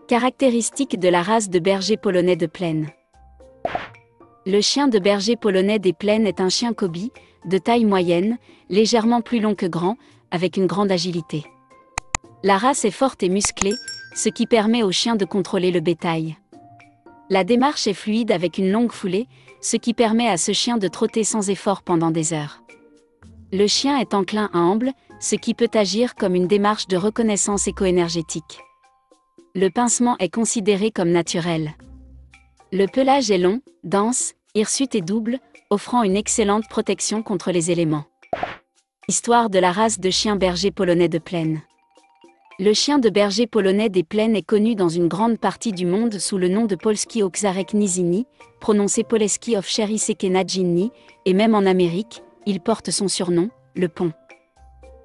Caractéristiques de la race de berger polonais de plaine. Le chien de berger polonais des plaines est un chien Kobe, de taille moyenne, légèrement plus long que grand, avec une grande agilité. La race est forte et musclée, ce qui permet au chien de contrôler le bétail. La démarche est fluide avec une longue foulée, ce qui permet à ce chien de trotter sans effort pendant des heures. Le chien est enclin à amble, ce qui peut agir comme une démarche de reconnaissance éco-énergétique. Le pincement est considéré comme naturel. Le pelage est long, dense, hirsute et double, offrant une excellente protection contre les éléments. Histoire de la race de chien berger polonais de plaine. Le chien de berger polonais des plaines est connu dans une grande partie du monde sous le nom de Polski Owczarek Nizyny, prononcé Poleski Owczary Nadzinny, et même en Amérique, il porte son surnom, le pont.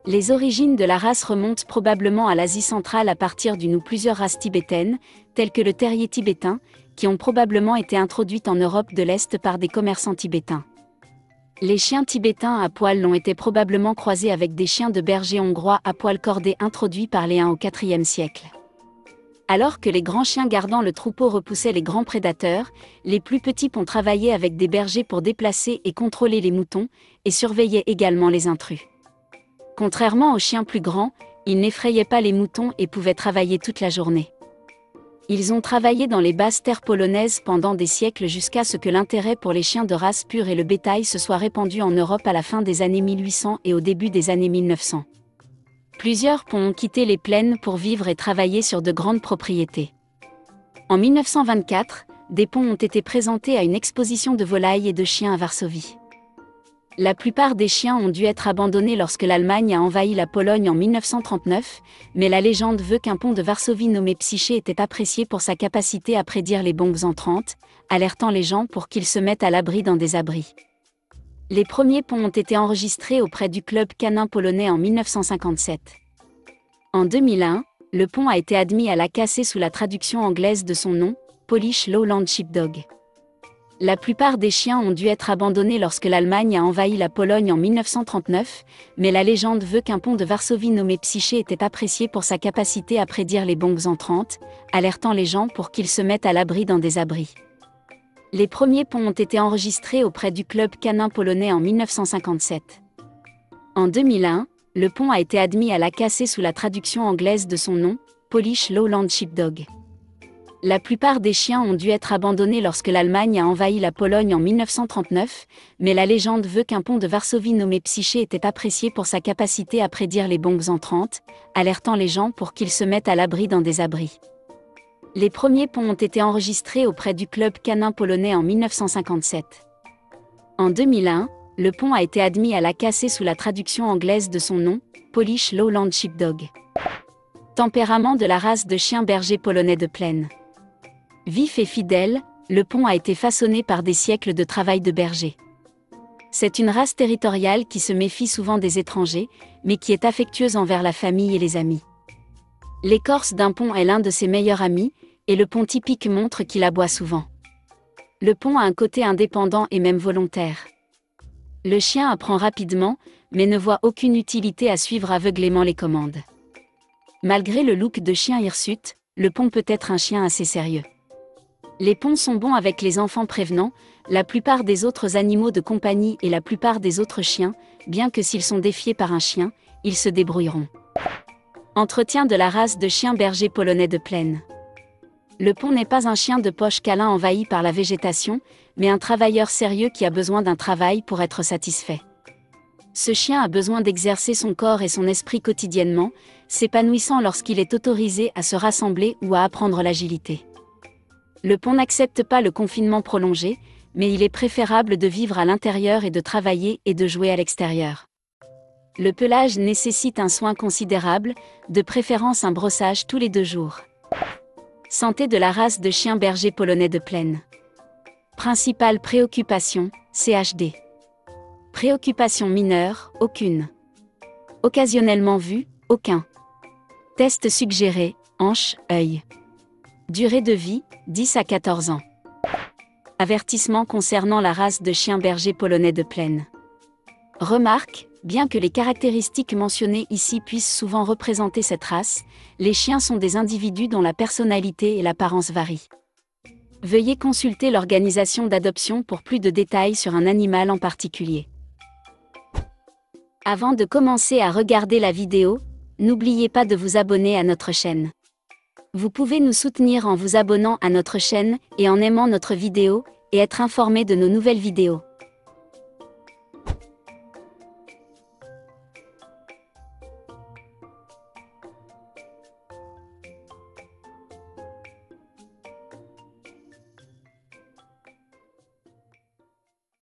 Les origines de la race remontent probablement à l'Asie centrale à partir d'une ou plusieurs races tibétaines, telles que le terrier tibétain, qui ont probablement été introduites en Europe de l'Est par des commerçants tibétains. Les chiens tibétains à poil l'ont été probablement croisés avec des chiens de berger hongrois à poil cordé introduits par les Huns au IVe siècle. Alors que les grands chiens gardant le troupeau repoussaient les grands prédateurs, les plus petits ponts travaillaient avec des bergers pour déplacer et contrôler les moutons, et surveillaient également les intrus. Contrairement aux chiens plus grands, ils n'effrayaient pas les moutons et pouvaient travailler toute la journée. Ils ont travaillé dans les basses terres polonaises pendant des siècles jusqu'à ce que l'intérêt pour les chiens de race pure et le bétail se soit répandu en Europe à la fin des années 1800 et au début des années 1900. Plusieurs ponts ont quitté les plaines pour vivre et travailler sur de grandes propriétés. En 1924, des ponts ont été présentés à une exposition de volailles et de chiens à Varsovie. La plupart des chiens ont dû être abandonnés lorsque l'Allemagne a envahi la Pologne en 1939, mais la légende veut qu'un pont de Varsovie nommé Psyché était apprécié pour sa capacité à prédire les bombes entrantes, alertant les gens pour qu'ils se mettent à l'abri dans des abris. Les premiers ponts ont été enregistrés auprès du club canin polonais en 1957. En 2001, le pont a été admis à la cassée sous la traduction anglaise de son nom, Polish Lowland Sheepdog. La plupart des chiens ont dû être abandonnés lorsque l'Allemagne a envahi la Pologne en 1939, mais la légende veut qu'un pont de Varsovie nommé Psyché était apprécié pour sa capacité à prédire les bombes entrantes, alertant les gens pour qu'ils se mettent à l'abri dans des abris. Les premiers ponts ont été enregistrés auprès du club canin polonais en 1957. En 2001, le pont a été admis à la cassée sous la traduction anglaise de son nom, Polish Lowland Sheepdog. La plupart des chiens ont dû être abandonnés lorsque l'Allemagne a envahi la Pologne en 1939, mais la légende veut qu'un pont de Varsovie nommé Psyché était apprécié pour sa capacité à prédire les bombes entrantes, alertant les gens pour qu'ils se mettent à l'abri dans des abris. Les premiers ponts ont été enregistrés auprès du club canin polonais en 1957. En 2001, le pont a été admis à la cassée sous la traduction anglaise de son nom, Polish Lowland Sheepdog. Tempérament de la race de chien berger polonais de plaine. Vif et fidèle, le pont a été façonné par des siècles de travail de berger. C'est une race territoriale qui se méfie souvent des étrangers, mais qui est affectueuse envers la famille et les amis. L'écorce d'un pont est l'un de ses meilleurs amis, et le pont typique montre qu'il aboie souvent. Le pont a un côté indépendant et même volontaire. Le chien apprend rapidement, mais ne voit aucune utilité à suivre aveuglément les commandes. Malgré le look de chien hirsute, le pont peut être un chien assez sérieux. Les ponts sont bons avec les enfants prévenants, la plupart des autres animaux de compagnie et la plupart des autres chiens, bien que s'ils sont défiés par un chien, ils se débrouilleront. Entretien de la race de chien berger polonais de plaine. Le pont n'est pas un chien de poche câlin envahi par la végétation, mais un travailleur sérieux qui a besoin d'un travail pour être satisfait. Ce chien a besoin d'exercer son corps et son esprit quotidiennement, s'épanouissant lorsqu'il est autorisé à se rassembler ou à apprendre l'agilité. Le pont n'accepte pas le confinement prolongé, mais il est préférable de vivre à l'intérieur et de travailler et de jouer à l'extérieur. Le pelage nécessite un soin considérable, de préférence un brossage tous les 2 jours. Santé de la race de chien berger polonais de plaine. Principale préoccupation, CHD. Préoccupation mineure, aucune. Occasionnellement vu, aucun. Test suggéré, hanche, œil. Durée de vie, 10 à 14 ans. Avertissement concernant la race de chien berger polonais de plaine. Remarque, Bien que les caractéristiques mentionnées ici puissent souvent représenter cette race, les chiens sont des individus dont la personnalité et l'apparence varient. Veuillez consulter l'organisation d'adoption pour plus de détails sur un animal en particulier. Avant de commencer à regarder la vidéo, n'oubliez pas de vous abonner à notre chaîne. Vous pouvez nous soutenir en vous abonnant à notre chaîne et en aimant notre vidéo, et être informé de nos nouvelles vidéos.